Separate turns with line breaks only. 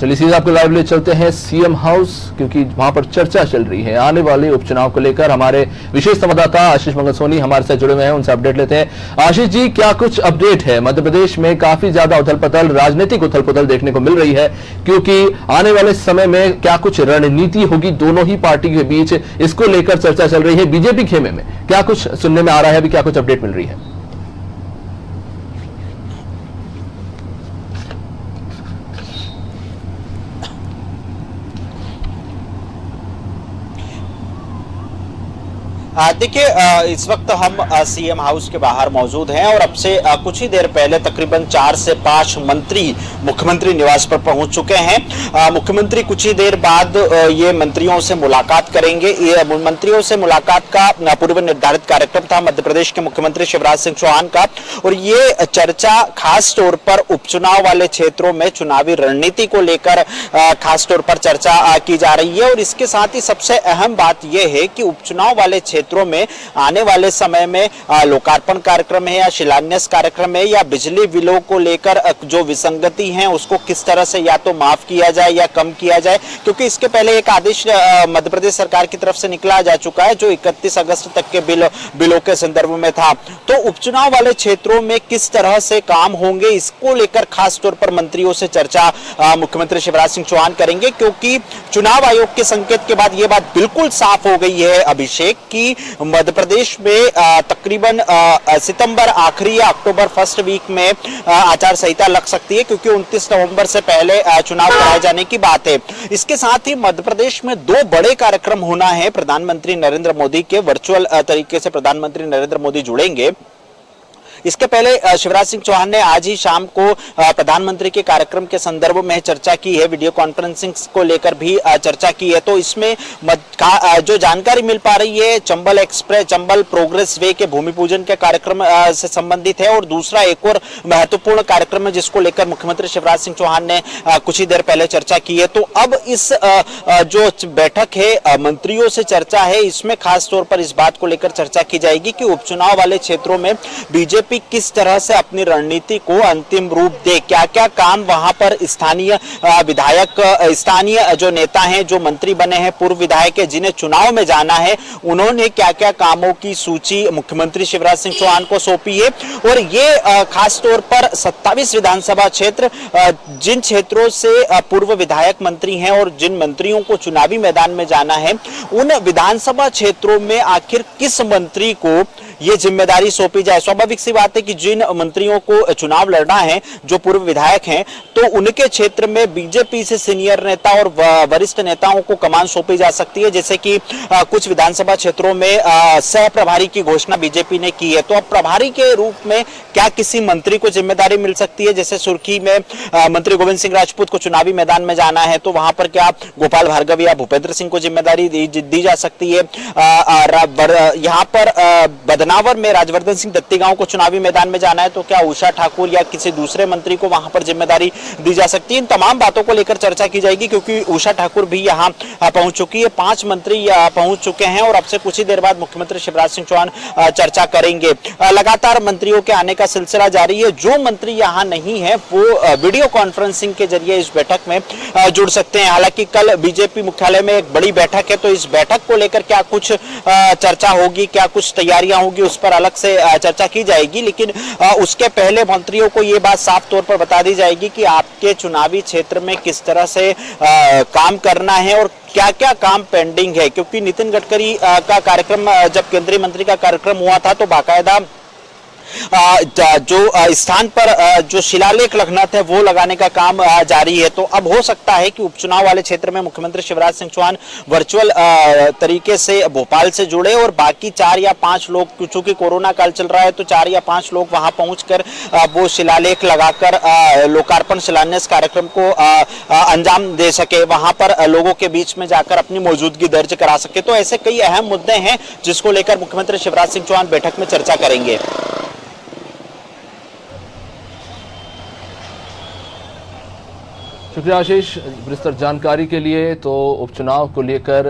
चलिए सीधे आपको लाइव ले चलते हैं सीएम हाउस, क्योंकि वहां पर चर्चा चल रही है आने वाले उपचुनाव को लेकर। हमारे विशेष संवाददाता आशीष मंगल सोनी हमारे साथ जुड़े हुए हैं, उनसे अपडेट लेते हैं। आशीष जी, क्या कुछ अपडेट है? मध्य प्रदेश में काफी ज्यादा उथल पुथल, राजनीतिक उथल पुथल देखने को मिल रही है, क्योंकि आने वाले समय में क्या कुछ रणनीति होगी दोनों ही पार्टी के बीच, इसको लेकर चर्चा चल रही है। बीजेपी खेमे में क्या कुछ सुनने में आ रहा है, अभी क्या कुछ अपडेट मिल रही है?
देखिए, इस वक्त हम सीएम हाउस के बाहर मौजूद हैं और अब से कुछ ही देर पहले तकरीबन 4 से 5 मंत्री मुख्यमंत्री निवास पर पहुंच चुके हैं। मुख्यमंत्री कुछ ही देर बाद ये मंत्रियों से मुलाकात करेंगे। ये मंत्रियों से मुलाकात का पूर्व निर्धारित कार्यक्रम था मध्य प्रदेश के मुख्यमंत्री शिवराज सिंह चौहान का, और ये चर्चा खास तौर पर उपचुनाव वाले क्षेत्रों में चुनावी रणनीति को लेकर खास तौर पर चर्चा की जा रही है। और इसके साथ ही सबसे अहम बात यह है कि उपचुनाव वाले क्षेत्रों में आने वाले समय में लोकार्पण कार्यक्रम है या शिलान्यास कार्यक्रम है या बिजली बिलों को लेकर जो विसंगति है उसको किस तरह से या तो माफ किया जाए या कम किया जाए, क्योंकि इसके पहले एक आदेश मध्य प्रदेश सरकार की तरफ से निकला जा चुका है जो 31 अगस्त तक के बिलों के संदर्भ में था। तो उपचुनाव वाले क्षेत्रों में किस तरह से काम होंगे, इसको लेकर खास तौर पर मंत्रियों से चर्चा मुख्यमंत्री शिवराज सिंह चौहान करेंगे, क्योंकि चुनाव आयोग के संकेत के बाद यह बात बिल्कुल साफ हो गई है अभिषेक की मध्य प्रदेश में तकरीबन सितंबर आखिरी या अक्टूबर फर्स्ट वीक में आचार संहिता लग सकती है, क्योंकि 29 नवंबर से पहले चुनाव कराए जाने की बात है। इसके साथ ही मध्य प्रदेश में 2 बड़े कार्यक्रम होना है। प्रधानमंत्री नरेंद्र मोदी के वर्चुअल तरीके से प्रधानमंत्री नरेंद्र मोदी जुड़ेंगे। इसके पहले शिवराज सिंह चौहान ने आज ही शाम को प्रधानमंत्री के कार्यक्रम के संदर्भ में चर्चा की है, वीडियो कॉन्फ्रेंसिंग को लेकर भी चर्चा की है। तो इसमें जो जानकारी मिल पा रही है Chambal express, Chambal progress way के भूमि पूजन के कार्यक्रम से संबंधित है, और दूसरा एक और महत्वपूर्ण कार्यक्रम है जिसको लेकर मुख्यमंत्री शिवराज सिंह चौहान ने कुछ ही देर पहले चर्चा की है। तो अब इस जो बैठक है मंत्रियों से चर्चा है, इसमें खास तौर पर इस बात को लेकर चर्चा की जाएगी कि उपचुनाव वाले क्षेत्रों में बीजेपी किस तरह से अपनी रणनीति को अंतिम रूप दे, क्या क्या काम वहां पर स्थानीय विधायक, स्थानीय जो नेता हैं, जो मंत्री बने हैं, पूर्व विधायक हैं, जिन्हें चुनाव में जाना है, उन्होंने क्या क्या कामों की सूची मुख्यमंत्री शिवराज सिंह चौहान को सौंपी है। और ये खास तौर पर 27 विधानसभा क्षेत्र, जिन क्षेत्रों से पूर्व विधायक मंत्री हैं और जिन मंत्रियों को चुनावी मैदान में जाना है, उन विधानसभा क्षेत्रों में आखिर किस मंत्री को ये जिम्मेदारी सौंपी जाए। स्वाभाविक सी बात है कि जिन मंत्रियों को चुनाव लड़ना है जो पूर्व विधायक हैं, तो उनके क्षेत्र में बीजेपी से सीनियर नेता और वरिष्ठ नेताओं को कमान सौंपी जा सकती है, जैसे कि कुछ विधानसभा क्षेत्रों में सह प्रभारी की घोषणा बीजेपी ने की है। तो अब प्रभारी के रूप में क्या किसी मंत्री को जिम्मेदारी मिल सकती है? जैसे सुर्खी में मंत्री गोविंद सिंह राजपूत को चुनावी मैदान में जाना है, तो वहां पर क्या गोपाल भार्गव या भूपेंद्र सिंह को जिम्मेदारी दी जा सकती है? यहाँ पर बदनावर में राजवर्धन सिंह दत्तीगांव को चुनावी मैदान में जाना है, तो क्या उषा ठाकुर या किसी दूसरे मंत्री को वहां पर जिम्मेदारी दी जा सकती है? इन तमाम बातों को लेकर चर्चा की जाएगी, क्योंकि उषा ठाकुर भी यहां पहुंच चुकी है। 5 मंत्री पहुंच चुके हैं और अब से कुछ ही देर बाद मुख्यमंत्री शिवराज सिंह चौहान चर्चा करेंगे। लगातार मंत्रियों के आने का सिलसिला जारी है। जो मंत्री यहां नहीं है वो वीडियो कॉन्फ्रेंसिंग के जरिए इस बैठक में जुड़ सकते हैं। हालांकि कल बीजेपी मुख्यालय में एक बड़ी बैठक है, तो इस बैठक को लेकर क्या कुछ चर्चा होगी, क्या कुछ तैयारियां होगी, उस पर अलग से चर्चा की जाएगी। लेकिन उसके पहले मंत्रियों को यह बात साफ तौर पर बता दी जाएगी कि आपके चुनावी क्षेत्र में किस तरह से काम करना है और क्या क्या काम पेंडिंग है, क्योंकि नितिन गडकरी का कार्यक्रम, जब केंद्रीय मंत्री का कार्यक्रम हुआ था, तो बाकायदा जो स्थान पर जो शिलालेख लगना था वो लगाने का काम जारी है। तो अब हो सकता है कि उपचुनाव वाले क्षेत्र में मुख्यमंत्री शिवराज सिंह चौहान वर्चुअल तरीके से भोपाल से जुड़े और बाकी 4 या 5 लोग, चूंकि कोरोना काल चल रहा है, तो 4 या 5 लोग वहां पहुंचकर वो शिलालेख लगाकर लोकार्पण शिलान्यास कार्यक्रम को अंजाम दे सके, वहां पर लोगों के बीच में जाकर अपनी मौजूदगी दर्ज करा सके। तो ऐसे कई अहम मुद्दे हैं जिसको लेकर मुख्यमंत्री शिवराज सिंह चौहान बैठक में चर्चा करेंगे।
शुक्रिया आशीष विस्तृत जानकारी के लिए। तो उपचुनाव को लेकर